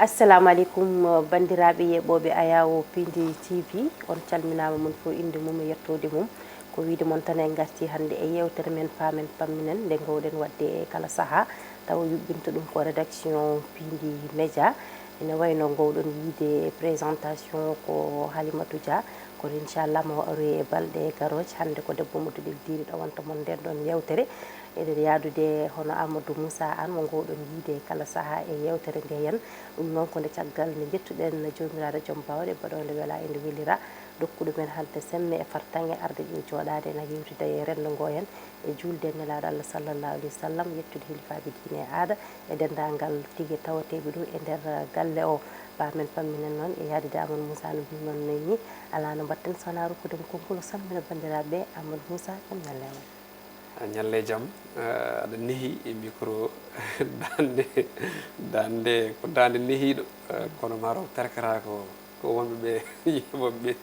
assalamu alaikum bandiraɓe yeɓoɓe ayawo Piindi TV on calminama mon fo inde mum e yettode mum ko wiide mon tan en garti hande e yewtere men Paamen Pamminen nde gowɗen wadde kala saaha tawa yuɓɓinta ɗum ko rédaction Piindi Média ene wayno gowɗon yiide présentation ko Halimatou Dia kono inchallah mo ari e balɗe garoje hande ko debbo Moduɗel Diri ɗowanta mon nden ɗon yewtere eɗen yaadude hono Amadou Moussa Anne mo gowɗon yiide kala saaha e yewtere nde hen ɗum noon ko nde caggal nde jettuɗen jomiraɗo joom bawɗe baɗonde wela ende welira dokkuɗo men halde semme e fartange arde ƴew joɗade ena yewtida e rendo ngo hen e julde e nelaɗo Allah sallallahu alayhi wa sallam yettude hilifaɓe diine e aada e dendagal tigui tawateɓe ɗo e nder galle o Paamen Pamminen noon e yaadide Amadou Moussa no mbinoon ni ala no mbatten sona rokkudemo konngol sammina bandiraɓe Amadou Moussa en ñallema ñalle jaam aɗa neehi e micro dande ko dande nehiɗo kono maro terkata ko wonɓeɓe yeɓoɓeɓe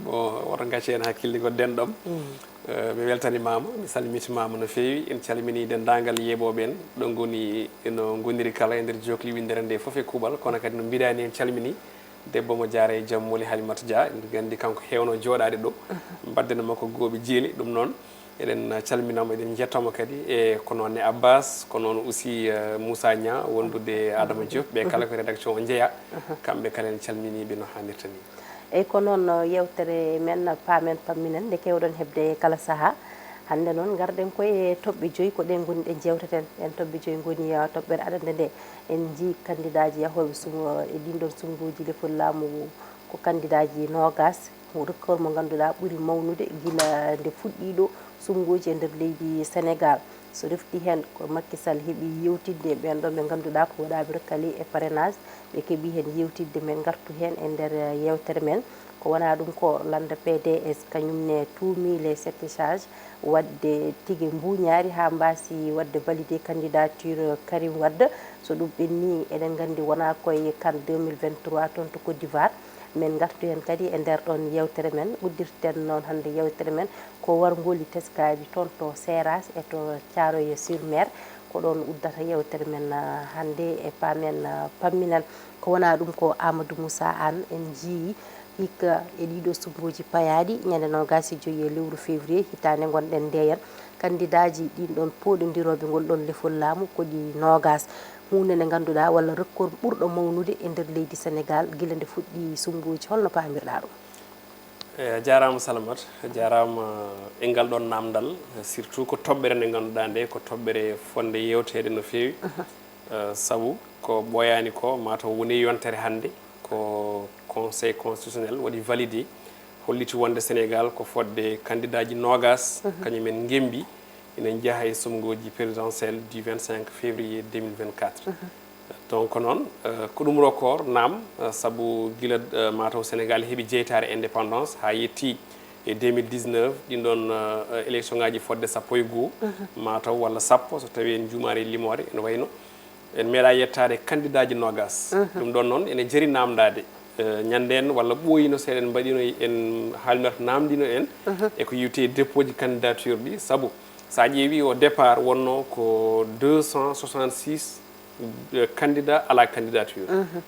bon woto gacce hen hakkille ko denɗom mi weltanimama mi salmitimama no fewi en calmini dendagal yeɓoɓe en ɗo goni no goniri kala e nder jokli windere nde foof e kuuɓal kono kadi no mbiɗani en calmini debbo mo jaara e jaam moli Halimatou Dia en gandi kanko hewno joɗade ɗo mbaddena makko gooɓe jeeli ɗum noon eɗen calminamo eɗen jettamo kadi e ko noon ne Abbas ko noon aussi Moussa Nia wondude Adama Diop ɓe kala ko rédaction o jeeya kamɓe kala en calminiɓe no hannirta ni eyyi ko noon yewtere men Paamen Pamminen nde kewɗon hebde kala saaha hande noon garɗen koye toɓɓe joyyi ko ɗen goni ɗe jewteten en toɓɓe joyyi goni toɓɓere aɗande nde en jii candidat ji yahoɓe e ɗinɗon sumgoji lefol laamu ko candidat ji nogas record mo ganduɗa ɓuuri mawnude guila nde fuɗɗiɗo sumgoji e nder leydi Sénégal so refti hen ko Macky Sall heeɓi yewtidde ɓen ɗon ɓe ganduɗa ko waɗaɓe recalé e parrainage ɓe keeɓi hen yewtidde men gartu hen e nder yewtere men ko wona ɗum ko landa PDS kañumne tuumi les 7 charge wadde tigui mbuñaari ha mbasi wadde validé candidature Karim Wade so ɗum ɓenni eɗen gandi wona koye CAN 2023 toon to Côte d'Ivoire min gartu hen kadi e nder ɗon yewtere men uddirten noon hande yewtere men ko wargoli teskaji toon to Seras e to Thiaroye sur Mer ko ɗon uddata yewtere men hande e Paamen Pamminen ko wona ɗum ko Amadou Moussa Anne en jii hikka e ɗiɗo sumgoji payaɗi ñande 25 lewru février hitande gonɗen ndeyen candidat ji ɗin ɗon poɗodiroɓe ngol ɗon lefol laamu koɗi nogas hunde nde ganduɗa walla record ɓurɗo mawnude e nder leydi Sénégal guila nde fuɗɗi sumgoji holno pamirɗa ɗum a jarama Salamata a jarama e ngal ɗon namdal surtout ko toɓɓere nde ganduɗa nde ko toɓɓere fonde yewtede no fewi saabu ko ɓoyani ko mataw woni yontere hande ko conseil constitutionnel waɗi validé holliti wonde Sénégal ko fodde candidat ji nogas kañumen gembi ina jaaha e sumgoji présidentiel du 25 février 2024 donc noon ko ɗum record naam saabu guila mataw Sénégal heeɓi jeytare indépendance ha yetti e 2019 ɗin ɗon élection ngaji fodde 12 mataw walla 10 so tawi en juumari limore ene wayno en meeɗa yettade candidat ji nogas ɗum ɗon noon ene jaari namdade ñanden walla ɓooyino seeɗen mbaɗino en haalmirta namdino en e ko yiwte dépôt ji candidature ɗi saabu sa ƴeewi au départ wonno ko 266 candidat à la candidature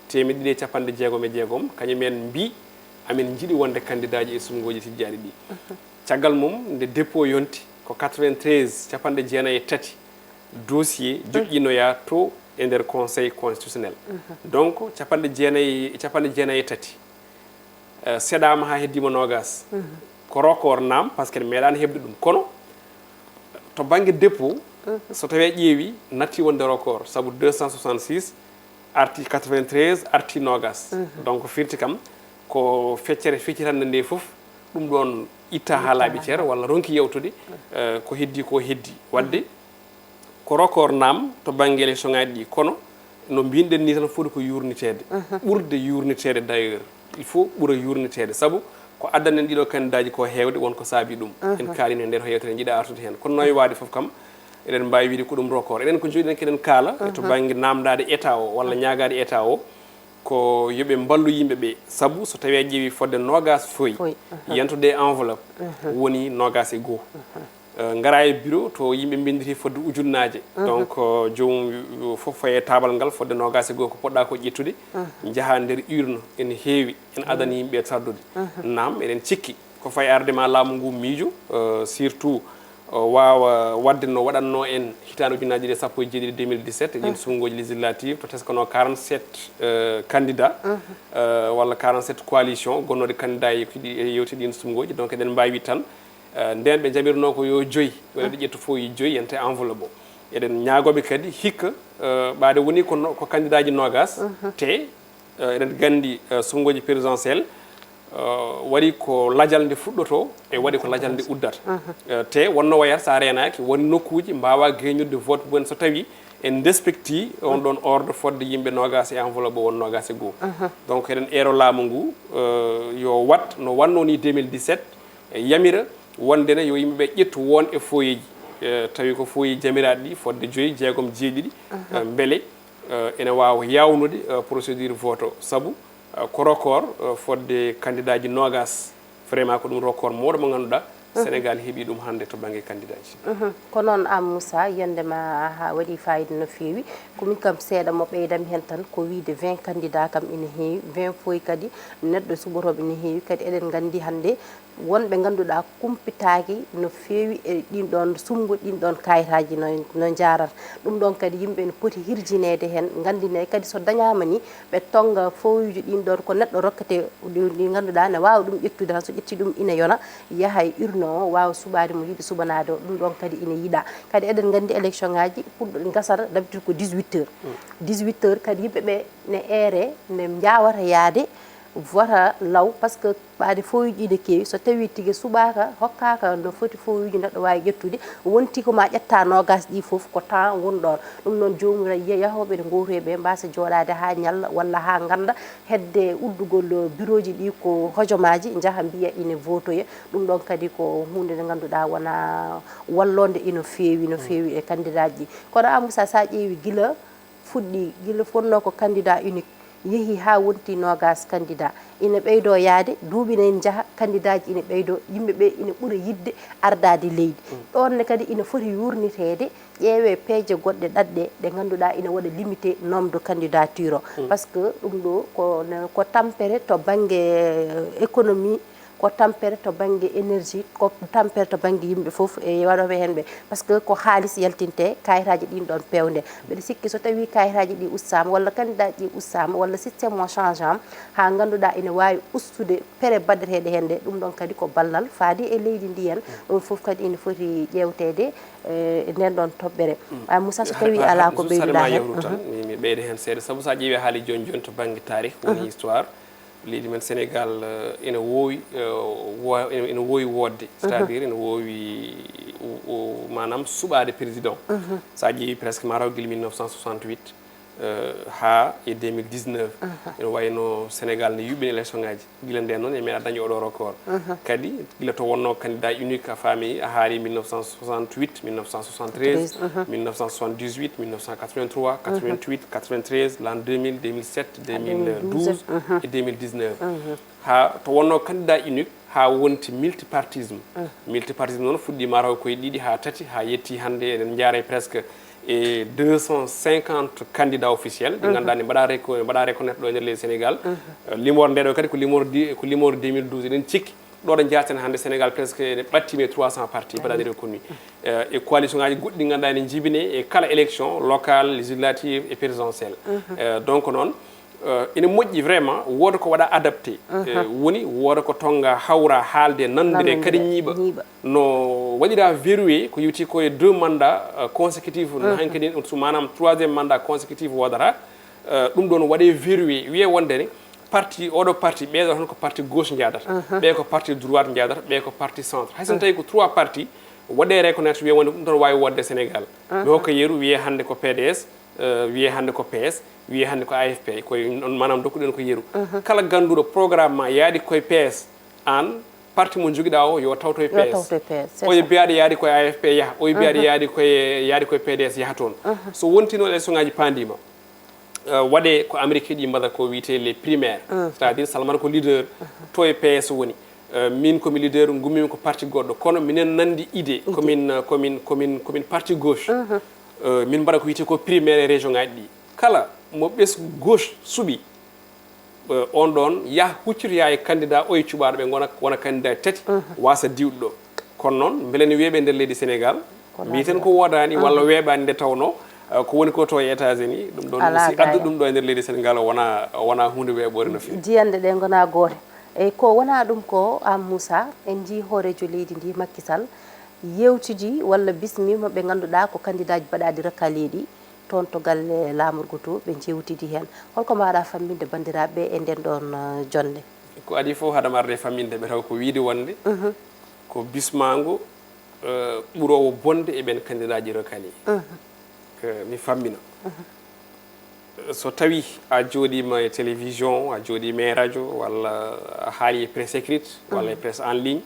temedde ɗiɗi e capanɗe jeegom e jeegom kañumen mbi amin jiiɗi wonde candidat ji e sumgoji tijjari ɗi caggal mum nde dépôt yonti ko 93 capanɗe jeenayyi e tati dossier joƴƴinoya to e nder conseil constitutionnel donc capanɗe jeenayyi e tati seeɗama ha heddima nogas ko record naam par ce que meeɗani hebde ɗum kono to banggue dépôt so tawi ƴeewi natti wonde record saabu 266 arti 93 arti nogas donc firti kam ko feccere feccitande nde foof ɗum ɗon itta ha laaɓi ceer walla ronki yewtude ko heddi wadde ko record naam to banggue élection ngaji ɗi kono no mbinɗen ni tan foti ko yurnitede ɓurde yurnitede d' ailleurs il faut ɓuura yurnitede saabu ko addanen ɗiɗo candidat ji ko hewde wonko saabi ɗum en kaalino e nder to yewtere jiiɗa artude hen kono noyi waade foof kam eɗen mbawi wiide ko ɗum record eɗen ko joɗiɗen keɗen kaala to banggue namdade état o walla ñagade état o ko yoɓe mballu yimɓeɓe saabu so tawi a ƴeewi fodde nogas foyi yentude enveloppe woni nogas e goho ngara e bureau to yimɓe bindiri fodde ujunnaje donc jomum fof faye tabal ngal fodde nogase goo ko poɗɗa ko ƴettude jaaha nder urne ene heewi ene adana yimɓe tardude naam eɗen cikki ko faye arde ma laamu ngu miijo surtout wawa wadde no waɗanno en hitande ujunnaje ɗe sappo e jeeɗiɗi 2017 ɗin sunngoji législative to teskono 47 candidat walla 47 coalition gonnoɗe candidat e yewti ɗin sunngoji donc eɗen mbawi tan nden ɓe jaɓirno ko yo 5 walla ɗe ƴettu fof yo 5 yente enveloppe o eɗen ñaagoɓe kadi hikka ɓaade woni ko candidat ji nogas te eɗen gandi sunngoji présidentiel waɗi ko lajal nde fuɗɗoto e waɗi ko lajal nde uddata te wonno wayata sa renaki woni nokkuji mbawa geñude vote mumen so tawi en despecti on ɗon ordre fodde yimɓe nogas e enveloppe o won nogas e goho donc eɗen eero laamu ngu yo wat no wanno ni 2017 e yamira wondene yo yimɓeɓe ƴettu won e foyeji tawi ko foyeji jamiraɗi ɗi fodde 5 jeegom jeeɗiɗi beele ene wawa yawnude procédure vote o saabu ko record fodde candidat ji nogas vraiment ko ɗum record mawɗo mo ganduɗa Sénégal heeɓi ɗum hande to banggue candidat ji ko noon Moussa yondema ha waɗi fayida no fewi komin kam seeɗa mo ɓeydami hen tan ko wiide 20 candidat kam ina heewi 20 foy kadi neɗɗo suɓoroɓe ina heewi kadi eɗen gandi hande wonɓe ganduɗa kumpitaki no fewi e ɗin ɗon sumgo ɗin ɗon kayitaji no jarata ɗum ɗon kadi yimɓe ne poti hirjinede hen gandine kadi so dañama ni ɓe tonga foyuji ɗin ɗon ko neɗɗo rokkate ɗi ganduɗa ne wawa ɗum ƴettude tan so ƴetti ɗum ina yona yaaha e urne o wawa suɓade mo yiiɗi suɓanade o ɗum ɗon kadi ina yiiɗa kadi eɗen gandi élection ngaji ɓurɗo gasata d'habitude ko 18 heures 18 heures kadi yimɓeɓe ne ere ne jawata yaade vota law par ce que ɓaade foyuji ɗi keewi so tawi tigui suɓaka hokkaka no foti foyuji neɗɗo wawi ƴettude wonti ko ma ƴetta nogas ɗi foof ko temps woni ɗon ɗum noon jomum yahoɓe ɗe gotoyɓe mbasa joɗade ha ñalla walla ha ganda hedde uddugol bureau ji ɗi ko hojomaji jaaha mbiya ine votoya ɗum ɗon kadi ko hunde nde ganduɗa wona wallode ino fewi e candidat ji kono Amoussa sa ƴeewi guila fuɗɗi guila fonno ko candidat unique yeehi ha wonti nogas candidat ina ɓeydo yaade duuɓi ne jaaha candidat ji ina ɓeydo yimɓeɓe ina ɓuura yidde ardade leydi ɗonne kadi ina foti yurnitede ƴeewe peeje goɗɗe ɗaɗɗe ɗe ganduɗa ina waɗa limité nombre de candidature o par ce que ɗum ɗo ko tampere to banggue économie ko tampere to banggue énergie ko tampere to banggue yimɓe foof e waɗoɓe hen ɓe par ce que ko haalis yaltinte kayitaji ɗin ɗon pewde mbeɗa sikki so tawi kayitaji ɗi ustama walla candidat ji ustama walla systéme o change am ha ganduɗa ina wawi ustude pere baddeteɗe hen ɗe ɗum ɗon kadi ko ballal faadi e leydi ndi hen ɗum foof kadi ina foti ƴewtede e nden ɗon toɓɓere Moussa so tawi ala ko ɓeyduɗa hen mi ɓeyda hen seeɗa saabu sa ƴeewi haali joni joni to banggue tarih woni histoire leydi men Sénégal ina wowi wodde c'est à dire ina wowi manam suɓade président sa ƴeewi presque mataw guila 1968 ha e 2019 ene wayno Sénégal ne yuɓɓini élection ngaji guila nden noon e meeɗa dañi oɗo record kadi guila to wonno candidat unique a faami a haali 1968 1973 1978 1983 88 93 l'an 2000 2007 2012 et 2019 ha to wonno candidat unique ha wonti multipartisme multipartisme noon fuɗɗi mataw koye ɗiɗi ha tati ha yetti hande eɗen jaaray presque et 250 candidats officiels ɗi ganduɗa ne mbaɗa reconnaître ɗo e nder leydi Sénégal limore ndeɗo kadi ko limore 2012 eɗen cikki ɗo ɗo jaten hande Sénégal presque ne ɓattime 300 partis mbaɗaɗe reconnu e coalition ngaji goɗɗi ɗi ganduɗa ne jibine e kala élection locale législative et présidentielle donc noon ina moƴƴi vraiment woda ko waɗa adapté woni woda ko tonga hawra haalde nandire kadi ñiiɓa no waɗira verrouillé ko yewti koye 2 mandats consécutif hankkadi manam 3e mandat consécutif wodata ɗum ɗon waɗe verrouillé wiye wondene parti oɗo parti ɓeɗo tan ko parti gauche jadata ɓe ko parti droite jadata ɓe ko parti centre hayso tawi ko 3 parti waɗe reconnaître wiye wonde ɗum ɗon wawi wodde Sénégal mi hokka yeeru wiye hande ko PDS wiye hande ko PS wiye hande ko AFP koye manam dokkuɗen ko yeeru kala ganduɗo programme ma yaadi koye PS an parti mo joguiɗa o yo tawto e PS o biyaɗo yaadi koye AFP yaaha o biyaɗo yaadi koye PDS yaaha toon so wontino élection ngaji pandima waɗe ko Amérique ɗi mbaɗata ko wiyete les primaires c'est à dire Salmata ko leader to e PS woni min komi leader gummimi ko parti goɗɗo kono minen nandi idée komin parti gauche min mbaɗa ko wiyete ko primaire e région ngaji ɗi kala mo ɓesgu gauche suuɓi on ɗon yaha huccitoya e candidat oye cuɓaɗo ɓe wona candidat tati wasa diwɗo ɗo kono noon beele ne weeɓe nder leydi sénégal mbiten ko wodani walla weeɓani nde tawno ko woni ko to e États-Unis ɗum ɗon aussi addu ɗum ɗo e nder leydi sénégal wona hunde weeɓore no fewi jiyande ɗe gona goote eyyi ko wona ɗum ko am Moussa en jii hoorejo leydi ndi Macky Sall yewtidi walla bismima ɓe ganduɗa ko candidat ji mbaɗaɗi rakaliɗi toon to galle lamorgo to ɓe jewtidi hen holko mbaɗa famminde bandiraɓe e nden ɗon jonde ko adi fof haɗam arde famminde ɓe taw ko wiide wonde ko bismago ɓurowo bonde e ɓen candidat ji rakali mi fammina so tawi a jooɗima e télévision a jooɗima e radio walla a haali e presse écrite walla e presse en ligne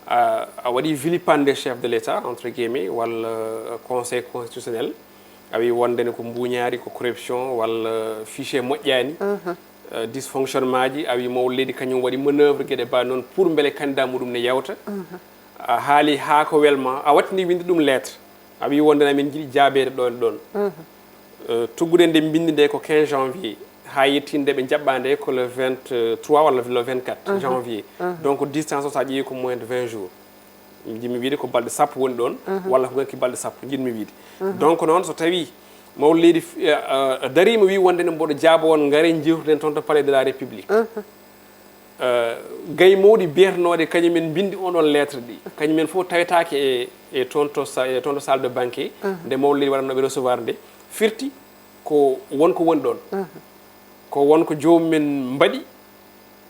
a waɗi vilipande chef de l'état entre guillemets walla conseil constitutionnel a wi wondene ko mbuñaari ko corruption walla fichier moƴƴani dysfonctionnement ji a wi mawo leydi kañum waɗi manœuvre gueɗe ba noon pour beele candidat muɗum ne yawta a haali ha ko welma a wattini winde ɗum lettre a wi wondena min jiiɗi jaabede ɗon ɗon tuggude nde bindi nde ko 15 janvier ha yettinde ɓe jaɓɓa nde ko le 23 walla le 24 janvier donc distance o sa ƴeewi ko moins de 20 jours jimmi wiide ko balɗe sappo woni ɗon walla ko ganki balɗe sappo jiɗmi wiide donc noon so tawi mawo leydi darima wi wondene mboɗo jaabo on gaare jewtuɗen toon to palais de la république gay mawɗi biyetanoɗe kañumen bindi oɗon lettre ɗi kañumen fof tawetake e toon to salle de banquet nde mawo leydi waɗannoɓe recevoir nde firti ko wonko woni ɗon ko wonko jomumen mbaɗi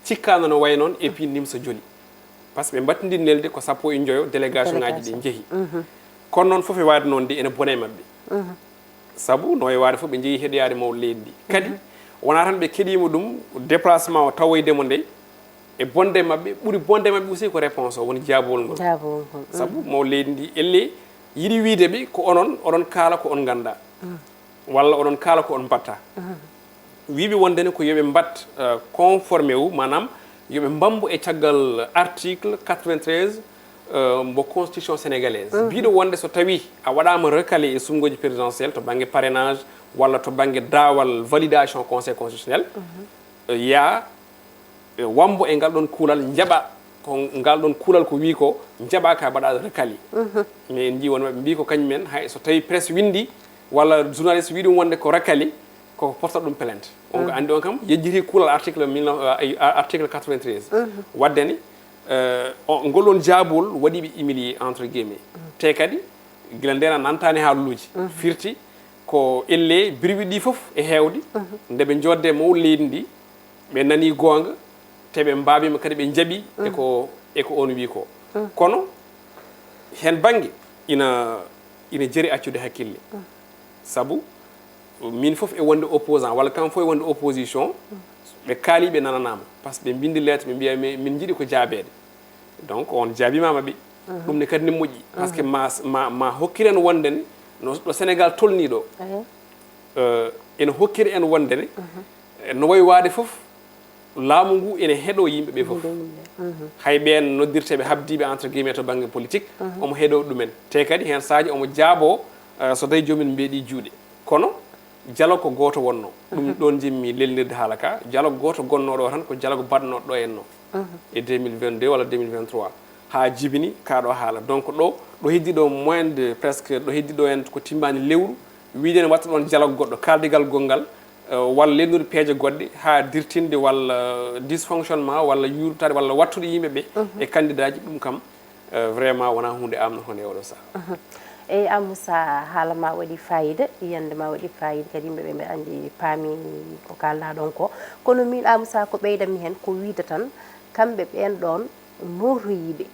cikkano no way noon et puis nimsa joli par ce que ɓe mbattidi nelde ko sappo e joyo délégation ngaji ɗi jeehi kono noon foof e waade noon ndi ene bone mabɓe saabu no e waade fof ɓe jeehi heɗoyade mawo leydi ndi kadi wona tan ɓe keeɗima ɗum déplacement o tawoydemo nde e bonde mabɓe ɓuuri bonde mabɓe aussi ko réponse o woni jaabowol ngol saabu mawo leydi ndi elle yiɗi wiide ɓe ko oɗon kaala ko on ganda walla oɗon kaala ko on mbatta wiɓe wondene ko yoɓe mbat conformé wu manam yoɓe mbambo e caggal article 93 mbo constitution sénégalaise mbiɗo wonde so tawi a waɗama recalé e sumgoji présidentiel to banggue parrainage walla to banggue daawal validation conseil constitutionnel ya wambo e ngal ɗon kuulal jaɓa ko ngal ɗon kuulal ko wi ko jaɓa ka mbaɗa recalé mais en jii won maɓe mbi ko kañumen hay so tawi presse windi walla journaliste wi ɗum wonde ko rakkali koko porta ɗum plainte on ko andi on kam yejjiti kuulal article 93 waddeni ngol ɗon jaabol waɗiɓe humilié entre guillemets te kadi gila ndena nantani haaluji firti ko elle birwi ɗi foof e heewde nde ɓe jodde mawo leydi ndi ɓe nani goonga te ɓe mbabima kadi ɓe jaaɓi eko on wi ko kono hen banggue ina jeeri accude hakkille saabu min foof e wonde opposant walla kam fof e wonde opposition ɓe kaali ɓe nananama par ce que ɓe bindi lettre ɓe mbiya min jiiɗi ko jaabede donc on jaabimama ɓe ɗum ne kadi ne moƴƴi par ce que ma hokkiren wondene no sénégal tolni ɗo ene hokkiri en wondene no wayi waade foof laamu ngu ene heeɗo yimɓeɓe foof hay ɓen noddirteɓe habdiɓe entre guillemets to banggue politique omo heeɗo ɗumen te kadi hen sahaji omo jaabo so tawi jomumen mbeeɗi juuɗe kono dialogue ko goto wonno ɗum ɗon jimmi lelnirde haala ka dialogue goto gonnoɗo tan ko dialogue baɗnoɗo ɗo henno e 2022 walla 2023 ha jibini kaɗo haala donc ɗo heddiɗo moins de presque ɗo heddiɗo en ko timmani lewru wiide ne watta ɗon dialogue goɗɗo kaldigal gongal walla lennude peeje goɗɗe ha dirtinde walla dysfonctionnement walla yurtade walla wattude yimɓeɓe e candidat ji ɗum kam vraiment wona hunde amno hone oɗo saha eyyi Amoussa haala ma waɗi fayida yiyande ma waɗi fayida kadi yimɓeɓe mbeɗa andi paami ko kalɗa ɗon ko kono min Amoussa ko ɓeydami hen ko wiide tan kamɓe ɓen ɗon notoyiɓe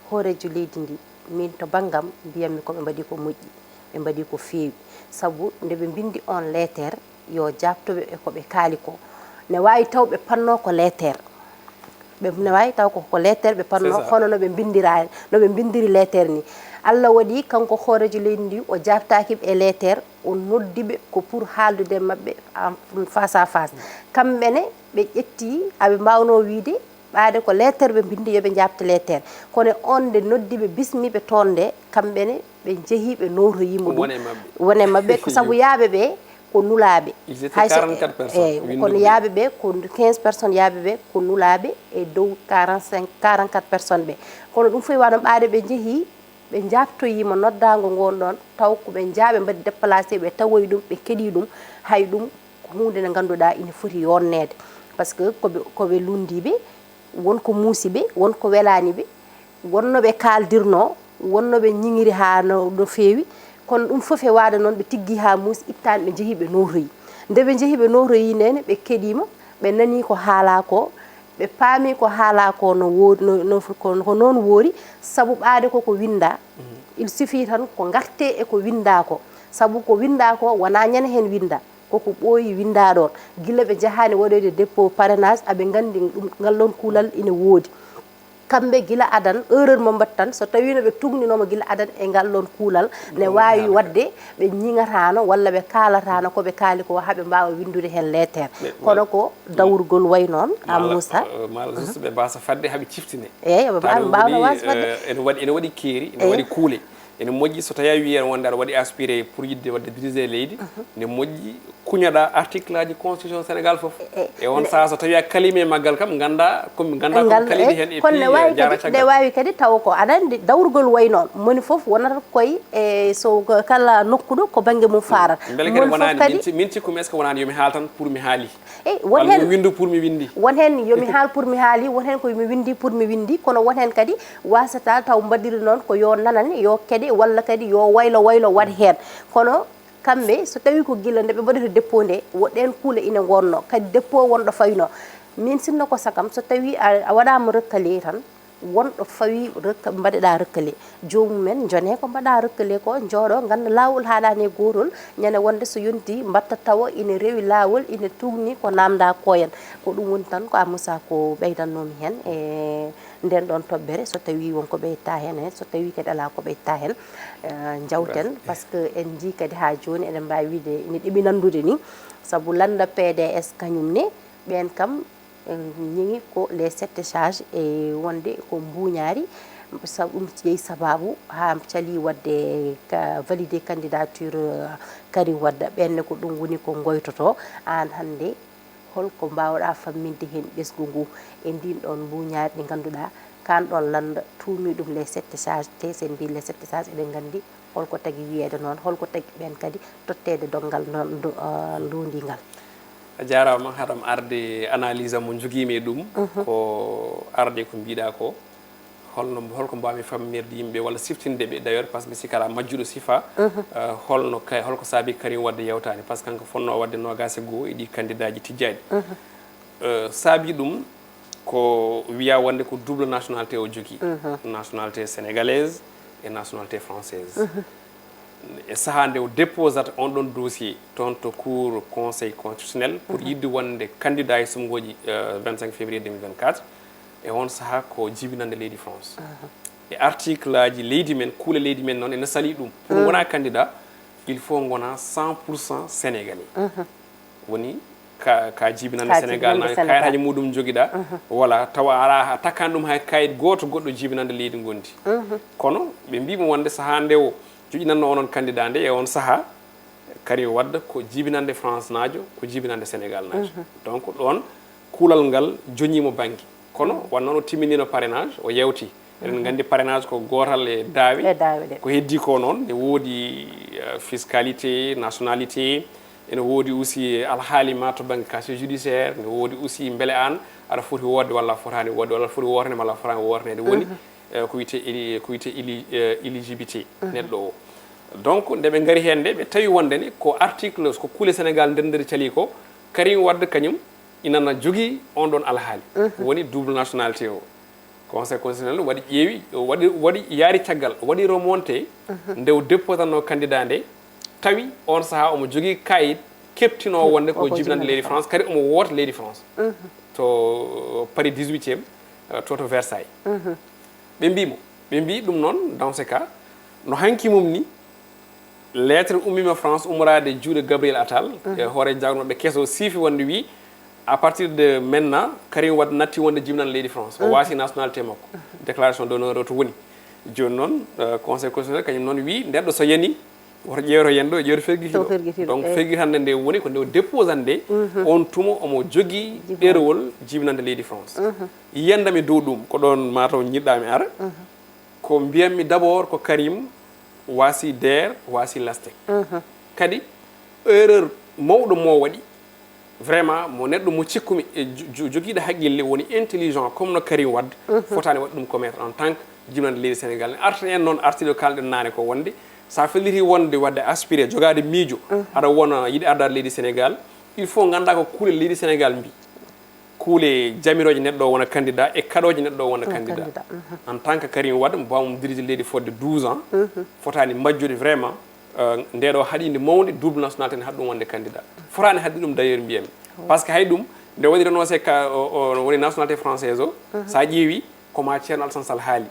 hoorejo leydi ndi min to banggam mbiyatmi koɓe mbaɗi ko moƴƴi ɓe mbaɗi ko feewi saabu nde ɓe bindi on lettere yo jabtoɓe e koɓe kaali ko ne wawi taw ɓe panno ko lettere ne wawi taw ko lettere ɓe panno hono no ɓe bindiri lettere ni Allah waɗi kanko hoorejo leydi ndi o jabtakiɓe e lettere o noddiɓe ko pour haaldude mabɓe face à face kamɓene ɓe ƴetti aɓe mbawno wiide ɓaade ko lettere ɓe bindi yoɓe jabta lettere kono on nde noddiɓe bismiɓe toon nde kamɓene ɓe jeehi ɓe noroyimo ɗum wone mabɓe ko saabu yaaɓe ɓe ko nulaɓe hay 44 personnes kono yaaɓe ɓe ko 15 personnes yaaɓe ɓe ko nulaɓe e dow 44 personnes ɓe kono ɗum foyi waɗon ɓaade ɓe jeehi ɓe jabtoyima noddago ngon ɗon taw ko ɓe jaaɓe mbaɗi déplacé ɓe tawoyi ɗum ɓe keeɗi ɗum hay ɗum ko hunde nde ganduɗa ina foti yonnede par ce que koɓe lundiɓe wonko muusiɓe wonko welaniɓe wonnoɓe kaldirno wonnoɓe ñiŋiri ha no feewi kono ɗum fof e waada noon ɓe tiggi ha muusi ittani ɓe jeehi ɓe noroyi nde ɓe jeehi ɓe noroyi nene ɓe keeɗima ɓe nani ko haala ko ɓe paami ko haala ko no woori ko noon woori sabu ɓaade koko winda il suffit tan ko garte e ko winda ko sabu ko winda ko wona ñande hen winda koko ɓooyi winda ɗon gila ɓe jahani waɗoyde dépôt parrainage aɓe gandi ɗum ngal ɗon kuulal ina woodi kamɓe gila adan erreur mo mbattan so tawino ɓe tugninoma gila adan e ngal ɗon kuulal ne wawi wadde ɓe ñiŋatano walla ɓe kalatano koɓe kaali ko haaɓe mbawa windude hen lettere kono ko dawrugol way noon a Moussa mala juste ɓe mbasa fadde haaɓe ciftine eyyi ɓe mbawno wasa fadde ene waɗi keeri ene waɗi kuule ene moƴƴi so tawi a wi en wonde aɗa waɗi aspiré pour yidde wadde dirigé leydi ne moƴƴi kuñaɗa article aji constitution sénégal foof e on saha so tawi a kalimi e maggal kam ganda komi kalimi hen et puis jara caggal nde wawi kadi taw ko aɗa andi dawrugol way noon moni foof wonata koye e so kala nokkuɗo ko banggue mum farata beele kadi wonani min cikkumi est ce que wonani yomi haal tan pour mi haali won hen windu pour mi windi won hen yomi haal pour mi haali won hen komi windi pour mi windi kono won hen kadi wasata taw mbaɗiri noon ko yo nanan yo keɗe walla kadi yo waylo waɗ hen kono kamɓe so tawi ko gila nde ɓe mbaɗata dépôt nde woɗɗen kuule ina gonno kadi dépôt wonɗo fawino min sinno ko sakam so tawi a waɗama rekkale tan wonɗo fawi mbaɗeɗa rekkale jomumen jone ko mbaɗa rekkale ko jooɗo ganda lawol haɗani gotol ñande wonde so yonti mbatta tawa ina rewi lawol ina tugni ko namda koyen ko ɗum woni tan ko a Moussa ko ɓeydannomi hen e nden ɗon toɓɓere so tawi wonko ɓeyta hen so tawi kadi ala ko ɓeyta hen jawten par ce que en jii kadi ha joni eɗen mbawi wiide ina ɗeɓi nandude ni saabu landa PDS kañum ne ɓen kam ñiŋi ko les 7 charges e wonde ko mbuñaari sabu ɗum yeehi sababu ha cali wadde validé candidature Karim Wade ɓenne ko ɗum woni ko goytoto an hande holko mbawɗa famminde hen ɓesgu ngu e ndin ɗon mbuñaari ɗi ganduɗa kan ɗon landa tuumi ɗum les 7 charges te sen mbi les 7 charges eɗen gandi holko tagui wiyede noon holko tagui ɓen kadi tottede donggal ndundingal a jarama haɗam arde analyse am mo joguimi e ɗum ko arde ko mbiɗa ko holko mbawmi fammirde yimɓe walla siftinde ɓe d' ailleurs par ce que mi sikala majjuɗo sifa holko saabi Karim Wade yewtani par ce que kanko fonno wadde nogase goho e ɗi candidat ji tijjaɗi saabi ɗum ko wiya wonde ko double nationalité o jogui nationalité sénégalaise et nationalité française e saaha nde o déposata on ɗon dossier toon to cour conseil constitutionnel pour yidde wonde candidat e sumgoji 25 février 2024 e on saaha ko jibinande leydi France e article aji leydi men kuule leydi men noon ene sali ɗum pour wona candidat il faut gona 100% sénégalais woni ka jibinande sénégal na kayitaji muɗum joguiɗa voilà tawa ala takkani ɗum hay kayit goto goɗɗo jibinande leydi gondi kono ɓe mbimo wonde saaha nde o joƴinanno onon candidat nde e on saaha Karim Wade ko jibinande France najo ko jibinande sénégal najo donc ɗon kuulal ngal joñimo banggue kono wonnoon o timminino parrainage o yewti eɗen gandi parrainage ko gotal e daawi ko heddi ko noon ne woodi fiscalité nationalité ene woodi aussi alhaalima to banggue casier judiciaire ne woodi aussi beele an aɗa foti wodde walla fotani wodde walla foti wornede walla fotani wornede woni ko wiyete éligibilité neɗɗo o donc nde ɓe gari hen nde ɓe tawi wonde ni ko article ko kuule sénégal nder cali ko Karim Wade kañum inana jogui on ɗon alhaali woni double nationalité o conseil constitutionnel waɗi ƴeewi waɗi yaari caggal waɗi remonté nde o déposanno candidat nde tawi on saaha omo jogui kayit keptino wonde ko jibinande leydi France kadi omo woota leydi France to Paris 18e to Versailles ɓe mbi ɗum noon dans ce cas no hanki mum ni lettre ummima France ummorade juuɗe Gabriel Attal e hoore jagnoɓe kesso siifi wonde wi à partir de maintenant Karim Wade natti wonde jibnan leydi France o wasi nationalité makko déclaration d'honneur to woni joni noon conseil constitutionnel kañum noon wi nder ɗo so yani woto ƴeewto yen ɗo ƴeewto ferguitiɗo donc ferguitande nde woni ko nde déposande on tuma omo jogui ɗerewol jibinande leydi France yiyandami dow ɗum ko ɗon mataw jiɗɗami ara ko mbiyammi d' abord ko Karim wasi DER wasi LASTEC kadi erreur mawɗo mo waɗi vraiment mo neɗɗo mo cikkumi e joguiɗo haqqille woni intelligent comme no Karim Wade fotani waɗi ɗum commettre en tant que jibinande leydi Sénégal ne arta en noon artiɗo kalɗen nane ko wonde sa felliti wonde wadde aspiré jogade miijo aɗa wona yiɗi ardade leydi Sénégal il faut ganda ko kuule leydi Sénégal mbi kuule jamiroje neɗɗo o wona candidat e kaɗoje neɗɗo o wona candidat en tant que Karim Wade mo bawmo dirige leydi fodde 12 ans fotani majjude vraiment ndeɗo haɗide mawde double nationalité ne haɗa ɗum wonde candidat fotani haɗde ɗum d' ailleurs mbiyami par ce que hay ɗum nde waɗi renoncé woni nationalité française o sa ƴeewi koma ceerno Alassane Sall haali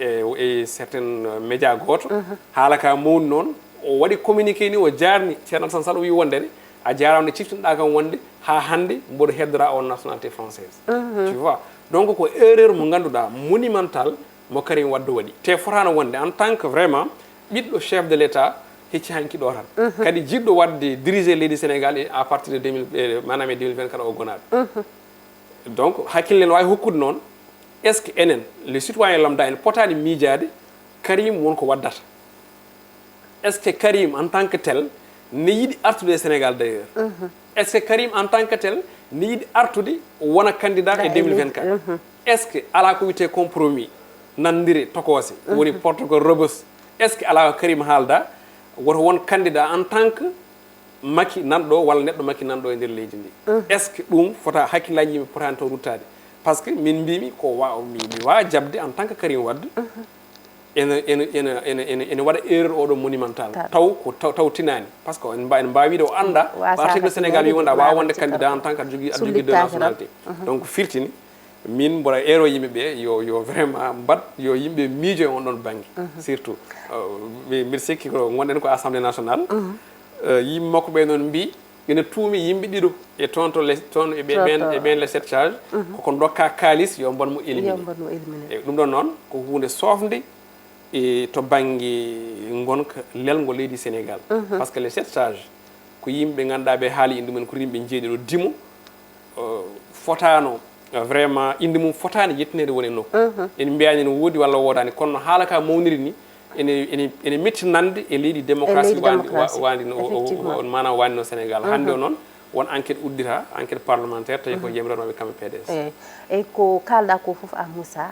e certaine média goto haala ka mawni noon o waɗi communiqué ni o jarni ceerno Alassane Sall o wi wondene a jarama nde ciftinɗa kam wonde ha hande mboɗo heddora on nationalité française tu vois donc ko erreur mo ganduɗa monumental mo Karim Wade waɗi te fotano wonde en tant que vraiment ɓiɗɗo chef de l' état hecci hankiɗo tan kadi jiɗɗo wadde diriger leydi Sénégal à partir de 2024 o gonaɗo donc hakkille ne wawi hokkude noon est ce que enen les citoyens lambda en potani miijade Karim wonko waddata est ce que Karim en tant que tel ne yiɗi artude e Sénégal d' ailleurs est ce que Karim en tant que tel ne yiɗi artude wona candidat e 2024 est ce que ala ko wiyete compromis nandire tokose woni protocole robust est ce que ala ko Karim haalda woto won candidat en tant que Macky nanɗo walla neɗɗo Macky nanɗo e nder leydi ndi est ce que ɗum fota hakkillaji yimɓe potani to ruttade par ce que min mbimi ko mi wawa jabde en tant que Karim Wade ene waɗa erreur oɗo monumental taw ko taw tinani par ce que en mbawide o anda article Sénégal wi wonɗa wawa wonde candidat en tant que aɗa jogui deux nationalité donc firtini min mboɗa ero yimɓeɓe yo vraiment mbat yo yimɓe miijo e on ɗon banggue surtout mbiɗa sikki ko gonɗen ko assemblée nationale yimɓe makko ɓe noon mbi ene tuumi yimɓe ɗiɗo e toon e ɓen les 7 charge koko dokka kalis yo bonmo éliminer e ɗum ɗon noon ko hunde sofde e to banggue gonka lelgo leydi Sénégal par ce que les 7 charge ko yimɓe ganduɗa ɓe haali inde mumen ko yimɓe jeeɗiɗo dimo fotano vraiment inde mum fotani yettinede woni nokku en mbiyani ne woodi walla wodani kono haala ka mawniri ni ene mettinande e leydi démocratie wandi manam wandi no Sénégal hande o noon won enquête uddita enquête parlementaire tawi ko jamironoɓe kamɓe PDS eyyi ko kalɗa ko foof a Moussa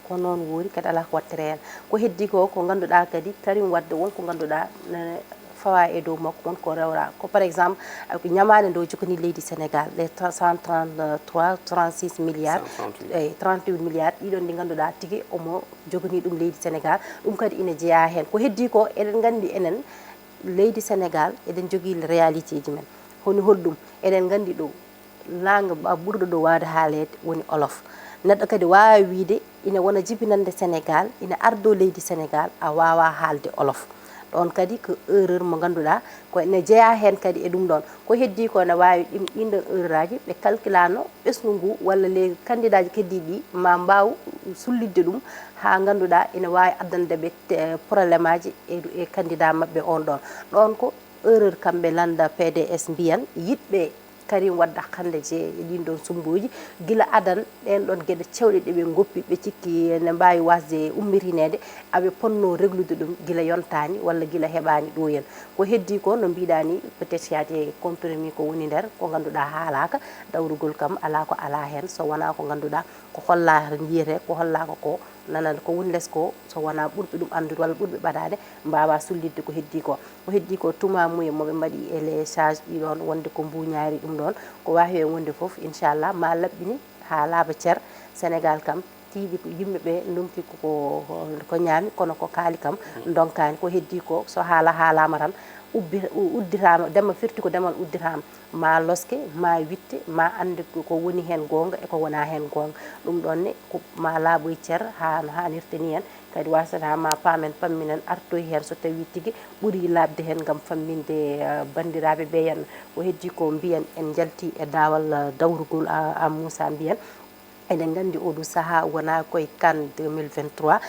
ko noon woori kadi ala ko wattere hen ko heddi ko ganduɗa kadi Karim Wade wonko ganduɗa fawa e dow makko wonko rewra ko par exemple ñamade ndo jogani leydi Sénégal les 133 36 milliards eyyi 38 milliards ɗiɗon ɗi ganduɗa tigui omo jogani ɗum leydi Sénégal ɗum kadi ina jeeya hen ko heddi ko eɗen gandi enen leydi Sénégal eɗen jogui réalité ji men honi holɗum eɗen gandi ɗo langue ɓurɗo ɗo wawde haalede woni olof neɗɗo kadi wawi wiide ina wona jibinande Sénégal ina ardo leydi Sénégal a wawa haalde olof ɗon kadi ko erreur mo ganduɗa ko ene jeeya hen kadi e ɗum ɗon ko heddi ko ne wawi ɗinɗon erreur aji ɓe calculano ɓesgu ngu walla les candidat ji keddiɗi ma mbaw sullidde ɗum ha ganduɗa ene wawi addande ɓe probléme aji e candidat mabɓe on ɗon ɗon ko erreur kamɓe landa PDS mbiyan yiɗɓe Karim Wade hande je ɗin ɗon sumbuji gila adan ɗen ɗon gueɗe cewɗe ɗeɓe goppi ɓe cikki ne mbawi wasde ummitinede aɓe ponno reglude ɗum gila yontani walla gila heɓani ɗo hen ko heddi ko no mbiɗa ni peut être yaade compromis ko woni nder ko ganduɗa haalaka dawrugol kam ala ko ala hen so wona ko ganduɗa ko holla jiyete ko hollaka ko nanana ko woni less ko so wona ɓurɓe ɗum andude walla ɓurɓe ɓadade mbawa sullidde ko heddi ko tuma muye moɓe mbaɗi e les charge ɗiɗon wonde ko mbuñaari ɗum ɗon ko wawi hen wonde foof inchallah ma laɓɓini ha laaɓa ceer Sénégal kam tiiɗi yimɓeɓe ndumti ko ñaami kono ko kaali kam donkani ko heddi ko so haalama tan uddirama dema firti ko demal uddirama ma loske ma witte ma ande ko woni hen gonga e ko wona hen gonga ɗum ɗon ne ko ma laaɓoy cer ha no hannirta ni hen kadi wasata ma paamen pamminen artoy hen so tawi tigui ɓuuri labde hen gam famminde bandiraɓe ɓe henna ko heddi ko mbiyen en jalti e dawal dawrugol a Moussa mbiyen eɗen gandi oɗo saaha wona koye CAN 2023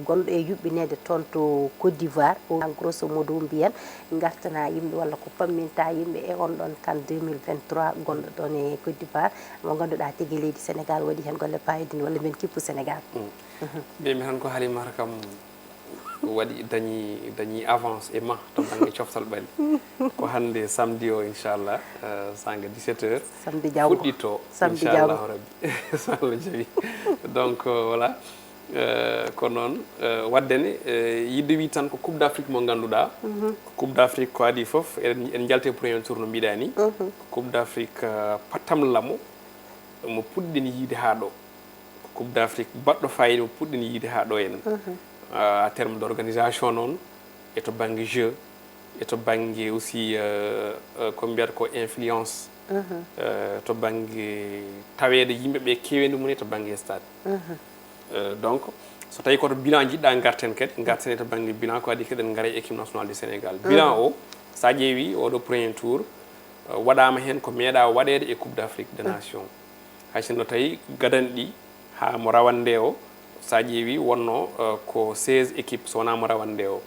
gonɗo e yuɓɓinede toon to Côte d'Ivoire en grosso modo mbiyen gartana yimɓe walla ko pamminta yimɓe e on ɗon CAN 2023 gonɗo ɗon e Côte d'Ivoire mo ganduɗa tigui leydi Sénégal waɗi hen golle payidini walla min kippu Sénégal mbimi tan ko Halimata kam waɗi dañi avance e ma to banggue coftal ɓalli ko hande samedi o inchallah sanga 17 heures samedi jawgo fuɗɗito samedi inchallahu rabbi so Allah jaaɓi donc voilà ko noon waddene yidde wi tan ko coupe d'Afrique mo ganduɗa coupe d'Afrique ko adi foof en jalte premier tour no mbiɗa ni coupe d'Afrique pattam lamo mo puɗɗiɗen yiide ha ɗo coupe d'Afrique baɗɗo fayida mo puɗɗiɗen yiide ha ɗo en à terme d'organisation noon e to banggue jeu e to banggue aussi ko mbiyata ko influence to banggue tawede yimɓeɓe kewede mum e to banggue stade donc so tawi koto bilan jiɗɗa garten kadi garten to banggue bilan ko adi kadi en gaare équipe nationale du Sénégal bilan o sa ƴeewi oɗo premier tour waɗama hen ko meeɗa waɗede e coupe d'Afrique des nations hay sinno tawi gadanɗi ha mo rawande o sa ƴeewi wonno ko 16 équipes so wona mo rawande o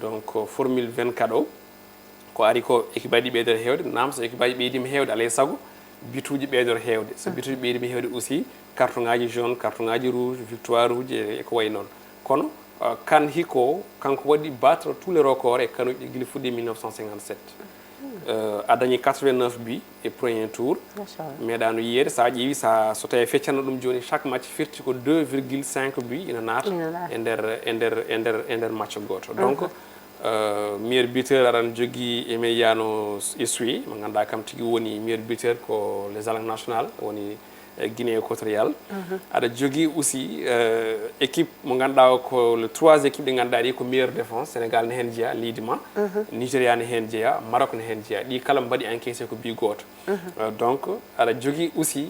donc formule 24 o ko ari ko équipe aji ɓeydore hewde nam so équipe aji ɓeydima hewde alay saago bituji ɓeydore hewde so bituji ɓeydima hewde aussi carton ngaji jaune carton ngaji rouge victoire uji e ko way noon kono kan hiko kanko waɗi battre tous les records e kanuji ɗi guila fuɗɗi 1957 a dañi 89 buts e premier tour meeɗano yiyede sa ƴeewi so tawi feccano ɗum joni chaque match firti ko 2,5 buts ina naata e nder match goto donc meilleur buteur aɗana jogui Emiliano Essuie mo ganduɗa kam tigui woni meilleur buteur ko les alangues nationales woni Guinée équatoriale aɗa jogui aussi équipe mo ganduɗa ko le 3 équipe ɗi ganduɗa ɗi ko meilleure défense Sénégal ne hen jeeya liidima Nigéria ne hen jeeya Maroc ne hen jeeya ɗi kala mbaɗi encaissé ko but goto donc aɗa jogui aussi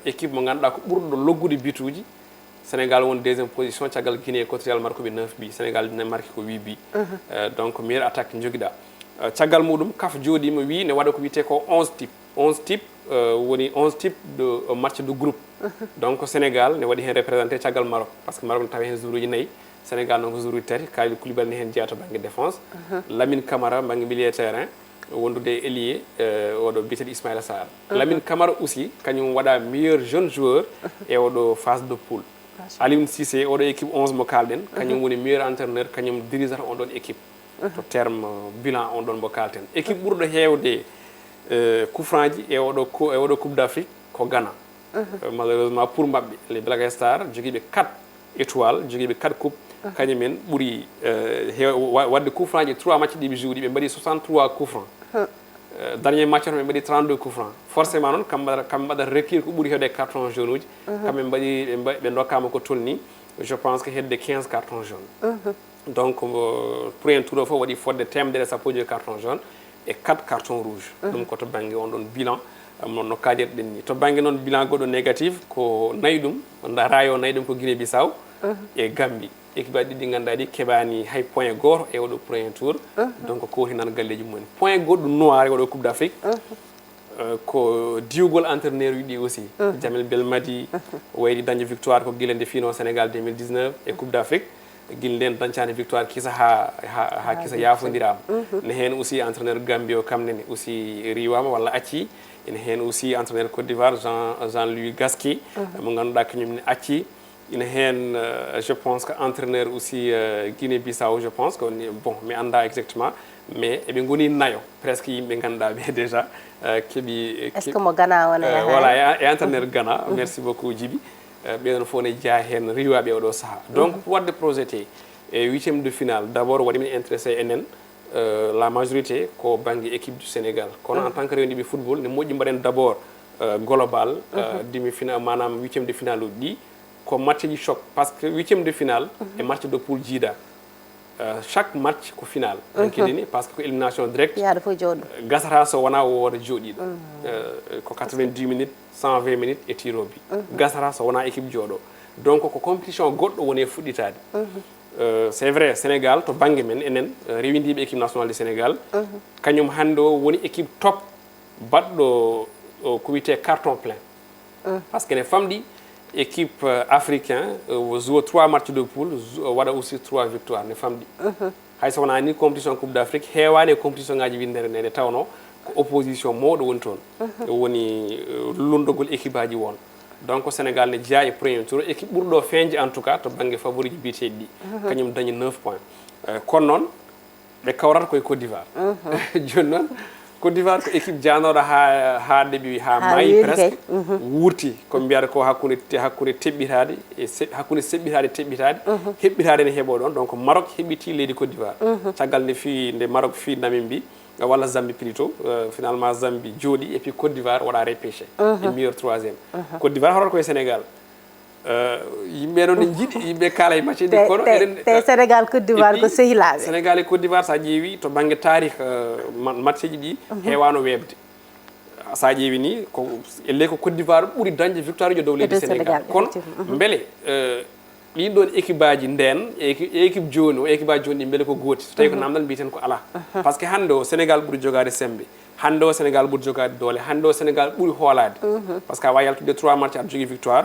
équipe mo ganduɗa ko ɓurɗo loggude bituji Sénégal won deuxième position caggal Guinée équatoriale marque ɓe 9 buts Sénégal ne marque ko 8 buts donc meilleure attaque joguiɗa caggal muɗum kaf jooɗima wi ne waɗa ko wiyete ko 11 types woni 11 types de match de groupe donc Sénégal ne waɗi hen représenté caggal Maroc par ce que Maroc ne tawi hen jour uji 4 Sénégal noon ko jour uji 3 Kalidou Koulibaly ne hen jeeya to banggue défense Lamine Camara banggue milieu terrain wondude ailier oɗo biyeteɗo Ismaïla Sarr Lamine Camara aussi kañum waɗa meilleur jeune joueur e oɗo phase de poule Aliou Cissé oɗo équipe 11 mo kalɗen kañum woni meilleur entraîneur kañum dirisata on ɗon équipe to terme bilan on ɗon mo kalten équipe ɓurɗo hewde coup franc ji e oɗo coupe d'Afrique ko Ghana malheureusement pour mabɓe les Black Stars joguiɓe 4 étoiles joguiɓe 4 coupe kañumen ɓuuri wadde coup franc ji 3 match ɗiɓe jouɗi ɓe mbaɗi 63 coup franc dernier match ɓe mbaɗi 32 coup franc forcément noon kamɓe mbaɗata require ko ɓuuri hewde carton jaune uji kamɓe mbaɗi ɓe dokkama ko tolni je pense que hedde 15 carton jaune donc premier tour o fof waɗi fodde temedere e sappo e joyi carton jaune e 4 carton rouge ɗum ko to banggue on ɗon bilan no kadirɗen ni to banggue noon bilan goɗɗo négatif ko nayi ɗum rayo nayi ɗum ko Guinée Bissau e Gambie équipe aji ɗiɗi ganduɗa ɗi keɓani hay point goto e oɗo premier tour donc ko hinan galleji mumen point goɗɗo noir e oɗo coupe d'Afrique ko diwgol entraîneur uji ɗi aussi Jamel Belmadi waydi dañde victoire ko guila nde fino Sénégal 2019 e coupe d'Afrique guila nden dañcani victoire kisa ha kisa yafodirama ne hen aussi entraîneur Gambie o kamnene aussi riwama walla acci ene hen aussi entraîneur Côte d'Ivoire Jean-Louis Gasquet mo ganduɗa kañum ne acci ina hen je pense que entraîneur aussi Guinée Bissau je pense que bon mi anda exactement mais eɓe goni nayo presque yimɓe ganduɗa ɓe déjà keeɓi est ce que mo Ghana wona voilà e entraîneur Ghana merci beaucoup Djiby ɓeɗon fof ne jeeya hen riwaɓe oɗo saaha donc pour wadde projeté e 8e de finale d' abord waɗi min intéressé enen la majorité ko banggue équipe du Sénégal kono en tant que rewniɓe football ne moƴƴi mbaɗen d' abord global demi final manam 8e de finale uji ɗi ko match ji choc par ce que 8e de finale e match de poule jiida chaque match ko final hankkidini par ce que ko élimination direct yaade fof jooɗo gasata so wona woode jooɗiɗo ko 90 minutes 120 minutes e tirobi gasata so wona équipe jooɗo donc ko compétition goɗɗo woni e fuɗɗitade c'est vrai Sénégal to banggue men enen rewindiɓe équipe nationale du Sénégal kañum hande o woni équipe top baɗɗo ko wiyete carton plein par ce que ne famɗi équipe africain joue 3 matchs de poule waɗa aussi 3 victoires ne famɗi hay so wona ni compétition coupe d'Afrique heewani e compétition ngaji windere nde tawno ko opposition mawɗo woni toon woni lundogol équipe aji won donc Sénégal ne jeeya e premier tour équipe ɓurɗo feñde en tout cas to banggue favori ji biyeteɗi ɗi kañum dañi 9 points kono noon ɓe kawrata koye Côte d'Ivoire joni noon Côte d'Ivoire ko équipe janoɗo ha début ha maayi presque wurti ko mbiyata ko hakkude teɓɓitade e hakkude seɓɓitade teɓɓitade heɓɓitade ne heeɓo ɗon donc Maroc heɓɓiti leydi Côte d'Ivoire caggal nde Maroc fi Namibie walla Zambie plutôt finalement Zambie jooɗi et puis Côte d'Ivoire waɗa repêché e meilleur troisiéme Côte d'Ivoire horata koye Sénégal yimɓe noon ne jiiɗi yimɓe kaala e match ɗi kono te Sénégal Côte d'Ivoire ko sehilaɓe Sénégal e Côte d'Ivoire sa ƴeewi to banggue tarih match ji ɗi heewano webde sa ƴeewi ni ko elle ko Côte d'Ivoire ɓuuri dañde victoire uji dow leydi Sénégal kono beele ɗin ɗon équipe aji nden équipe joni o équipe aji joni ɗi beele ko gooti so tawi ko namdal mbiyeten ko ala par ce que hande o Sénégal ɓuuri jogade sembe hande o Sénégal ɓuuri jogade doole hande o Sénégal ɓuuri hoolade par ce que a wawi yaltude 3 match aɗa jogui victoire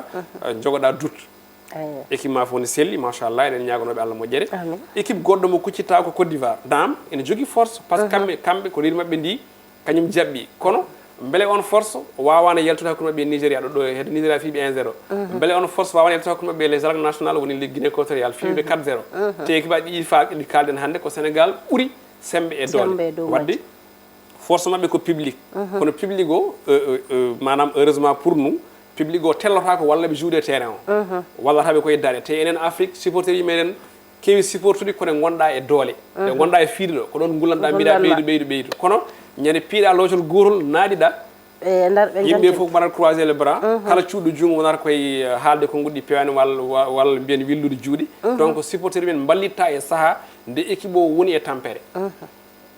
jogoɗa doute équipe ma fof ne selli machallah eɗen ñagonoɓe Allah moƴƴere équipe goɗɗo mo kuccita ko Côte d'Ivoire dam ene jogui force par ce que kamɓe ko riiri mabɓe ndi kañum jaɓɓi kono beele on force wawana yaltude hakkude mabɓe Nigéria ɗo hedde Nigéria fiiɓe 1-0 beele on force wawana yaltude hakkude mabɓe les arcs national woni les Guinée équatorial fiiɓe 4-0 te équipe aji ɗiɗi ɗi kalden hande ko Sénégal ɓuuri sembe e doole wadde force mabɓe ko public kono public o manam heureusement pour nous public o tellota ko walla ɓe jouɗe terrain o wallataɓe koye daɗe te enen Afrique supporter yi meɗen kewi supportude kono gonɗa e doole ɓe gonɗa e fiiɗe ɗo ko ɗon gullanɗa mbiɗa ɓeydu kono ñande piiɗa lootol gotol naaɗiɗa yimɓe fof mbaɗat croiser le bras kala cuuɗɗo junngo wonata koye haalde ko goɗɗi pewani walla mbiyen willude juuɗe donc supporter men ballitta e saaha nde équipe o woni e tampere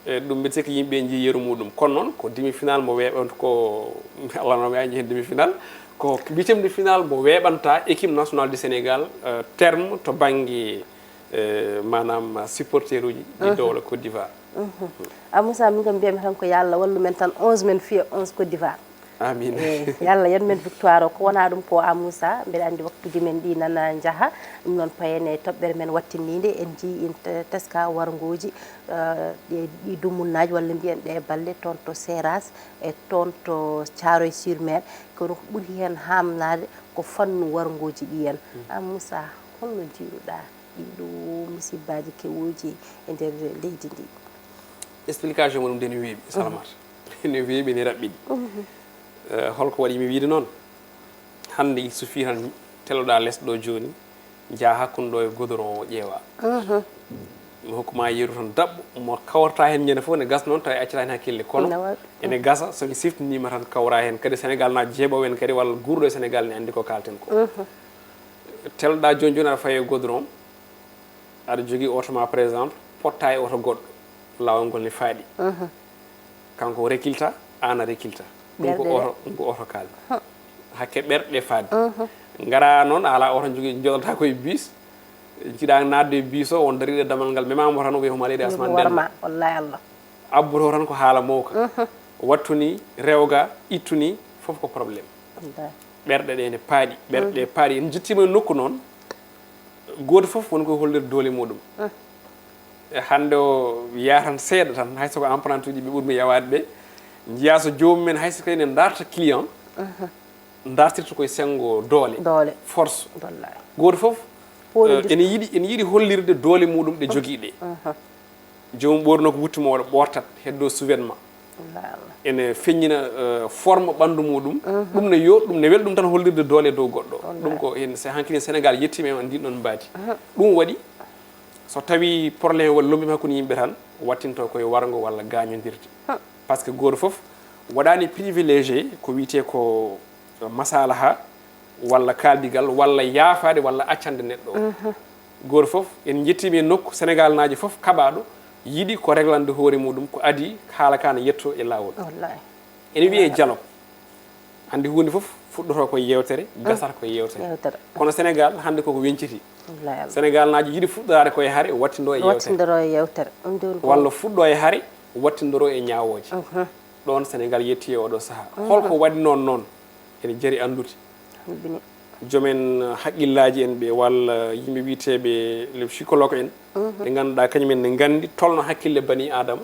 ɗum mbiɗa sikki yimɓe jii yeru muɗum kono noon ko demi final mo weeɓan ko Allah no wawi hen demi final ko huitiéme de final mo weeɓanta équipe nationale du Sénégal terme to banggue manam supporter uji ɗi dowla Côte d'Ivoire Moussa min kam mbiyami tan ko yo Allah wallu men tan 11 men fiya 11 Côte d'Ivoire amin yo Allah yan men victoire o ko wona ɗum ko Moussa mbiɗa andi waktuji men ɗi nana jaaha ɗum noon payene toɓɓere men wattinide en jii in teska wargoji ɗi dumunnaji walla mbiyen ɗe balle toon to Seras e toon to Thiaroye sur Mer kono ko ɓuuri hen hamnade ko fannu wargoji ɗi hen Moussa holno jiiruɗa ɗiɗo musibbaji kewoji e nder leydi ndi explication mo ɗum de ne weeɓi salamata ne weeɓi ne raɓɓiɗi holko waɗi mi wiide noon hande il suffit tan teloɗa less ɗo joni jaa hakkude ɗo e goudron o ƴeewa mi hokkuma yeeru tan dabɓo mo kawrata hen ñande fof ne gasa noon tawi accata hen hakkille kono ene gasa somi siftinima tan kawra hen kadi Sénégal na jeeɓaw en kadi walla guurɗo e Sénégal ne andi ko kalten ko teloɗa joni joni aɗa faye goudron aɗa jogui auto ma par exemple potta e auto goɗɗo lawol ngol ne faaɗi kanko rekilta an a rekilta ɗum ko auto kalde hakke ɓerɗe faadi gara noon ala auto jogui joɗota koye bus jiiɗa nadde bus o on dariɗe damal ngal memamo tan wiyoma leydi asman denma wallahi Allah abboto tan ko haala mawka wattuni rewga ittuni foof ko probléme ɓerɗe ɗe ne paaɗi ɓerɗe ɗe paaɗi en jettima nokku noon goto foof woni koye hollirde doole muɗum hande o yatan seeɗa tan hayso ko emprunté uji ɓe ɓuurmi yawade ɓe jiiya so jomumen hayso kayne darta client dartirta koye sengo doole force goto foof ene yiiɗi hollirde doole muɗum ɗe jogui ɗe jomum ɓorno ko wuttimo waɗa ɓortat heddo souvènement ene feññina forme ɓandu muɗum ɗum ne weeli ɗum tan hollirde doole dow goɗɗo ɗum ko hankkadi Sénégal yettima e ndin ɗon mbaadi ɗum waɗi so tawi probléme walla lombima hakkude yimɓe tan wattinto koye wargo walla gañodirde par ce que goto foof waɗani privilégié ko wiyete ko masalaha walla kaldigal walla yaafade walla accande neɗɗo o goto fof en jettimi e nokku Sénégal naaji fof kaɓaɗo yiɗi ko réglande hoore muɗum ko adi haala ka ne yetto e lawol wallahi ene wiye dialogue andi hunde fof fuɗɗoto koye yewtere gasata koye yewtere kono Sénégal hande koko wenciti Sénégal naaji yiɗi fuɗɗorade koye haare wattindoro e yewtere walla fuɗɗo e haare wattindoro e ñawoje ɗon Sénégal yetti e oɗo saaha holko waɗi noon ene jaari andude jomen haqqillaji en ɓe walla yimɓe wiyeteɓe le psychologue en ɓe ganduɗa kañumen ne gandi tolno hakkille bani adama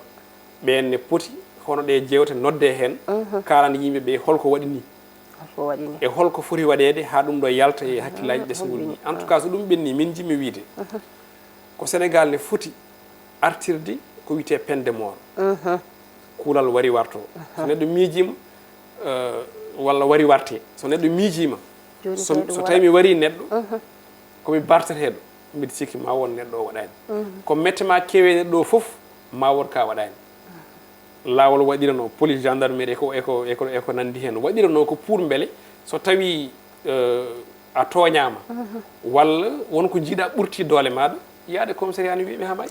ɓen ne poti hono ɗe jewte nodde hen kalande yimɓe ɓe holko waɗi ni e holko foti waɗede ha ɗum ɗo yalta e hakkillaji ɗesgol ni en tout cas so ɗum ɓenni min jimmi wiide ko Sénégal ne foti artirde ko wiyete peine de mort kuulal wari warto so neɗɗo miijima walla wari warte so neɗɗo miijima so tawi mi wari neɗɗo komi barteteɗo mbiɗa sikki ma won neɗɗo o waɗani ko mette ma kewe neɗɗo o foof ma won ka waɗani lawol waɗirano police gendarmerie eko nandi hen waɗirano ko pour beele so tawi a toñama walla wonko jiiɗa ɓurti doole maɗa yaade commissariat no wiiɓe ha may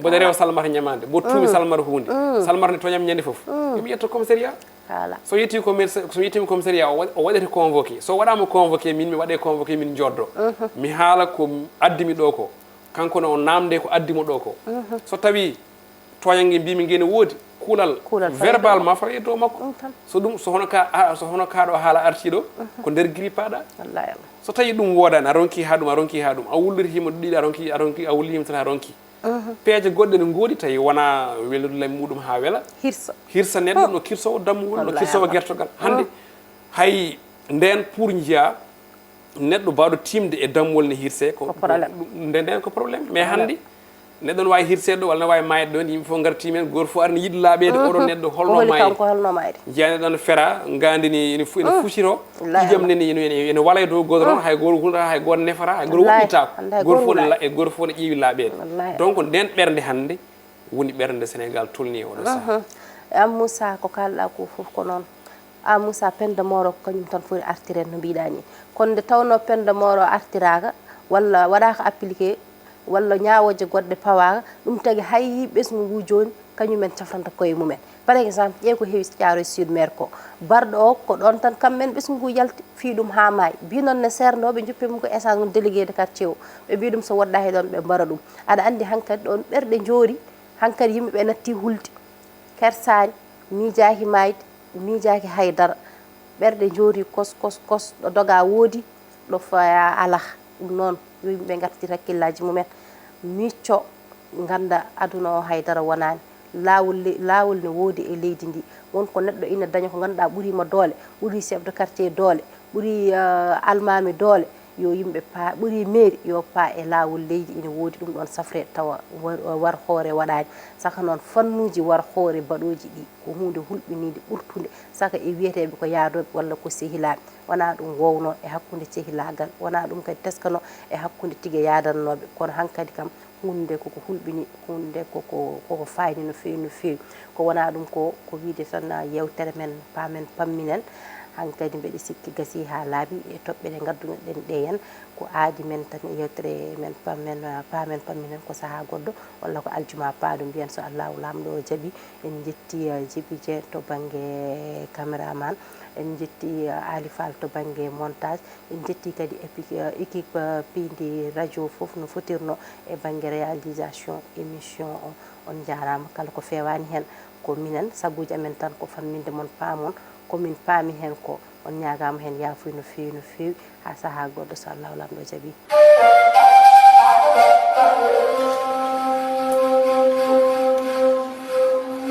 mboɗo rewa salmata ñamande mbo tuumi salmata hunde salmata ne toñam ñande foof yomi yetto commissariat so yettimi commissariat o waɗete convoqué so waɗama convoqué min mi waɗe convoqué min joddo mi haala ko addimi ɗo ko kankone o namde ko addimo ɗo ko so tawi toñangue mbimi ngene woodi kuulal verbalement fawa e dow makko so ɗum so hono kaɗo haala artiɗo ko nder gri paɗa so tawi ɗum wodani a ronki ha ɗum a wullirhima ɗiɗi a wullirhima tan a ronki peeje goɗɗe ne goodi tawi wona wellude muɗum ha weela hirsa neɗɗo no kirsowo dammugol no kirsowo guertogal hande hay nden pour jiya neɗɗo bawɗo timde e dammol ne hirse ko nden ko probléme mais hande neɗɗo no wawi hirseɗo walla no wawi mayde ɗon yimɓe fof garti men goto fof arni yiɗi laaɓede oɗon neɗɗo holno mayde jeeyane ɗon fera gandini ene fuccito ƴijam neni ene wala e dow goto hay goto hulata hay goto nefata hay goto woɗɗitako goto fof ne ƴeewi laaɓede donc nden ɓerde hande woni ɓerde Sénégal tolni e oɗo saha am Moussa ko kalɗa ko foof ko noon am Moussa peine de mort ko kañum tan foti artire no mbiɗa ni kono nde tawno peine de mort o artiraka walla waɗaka appliqué walla ñawoje goɗɗe pawaka ɗum tagui hay ɓesgu ngu joni kañumen cafranta koye mumen par exemple ƴeew ko heewi Thiaroye Sud maire ko barɗo o ko ɗon tan kamɓen ɓesgu ngu yalti fi ɗum ha maayi mbi noon ne sernoɓe juppimo ko essence mum délégué de quartier o ɓe mbi ɗum so woɗɗa he ɗon ɓe mbara ɗum aɗa andi hankkadi ɗon ɓerɗe joori hankkadi yimɓeɓe natti hulde kersani miijaki mayde miijaki haydara ɓerɗe joori kos ɗo doga woodi ɗo faya ala ɗum noon yo yimɓe gartir hakkillaji mumen micco ganda aduna o haydara wonani lawol ne woodi e leydi ndi wonko neɗɗo ina daña ko ganduɗa ɓuurima doole ɓuuri chef de quartier doole ɓuuri almami doole yo yimɓe pa ɓuuri mairie yo pa e lawol leydi ina woodi ɗum ɗon safre tawa war hoore waɗani saka noon fannuji war hoore baɗoji ɗi ko hunde hulɓinide ɓurtude saka e wiyeteɓe ko yaadoɓe walla ko sehilaɓe wona ɗum wowno e hakkude sehilagal wona ɗum kadi teskano e hakkude tigui yadannoɓe kono hankkadi kam hunde koko hulɓini hunde koko fayni no fewi ko wona ɗum ko wiide tan yewtere men Paamen Pamminen hankkadi mbeɗa sikki gasi ha laaɓi e toɓɓe ɗe gaddunoɗen ɗe hen ko aadi men tan e yewtere men Paamen Pamminen ko saaha goɗɗo walla ko aljuma paɗum mbiyen so Allahu lamɗo o jaaɓi en jetti Djiby Dieng to banggue caméraman en jetti Ali Fall to banggue montage en jetti kadi équipe Piindi radio foof no fotirno e banggue réalisation émission o on jarama kala ko fewani hen ko minen sabuji amen tan ko famminde moon paamon komin paami hen ko on ñagama hen yaafuy no fewi ha saaha goɗɗo so Allahu lamɗo jaaɓi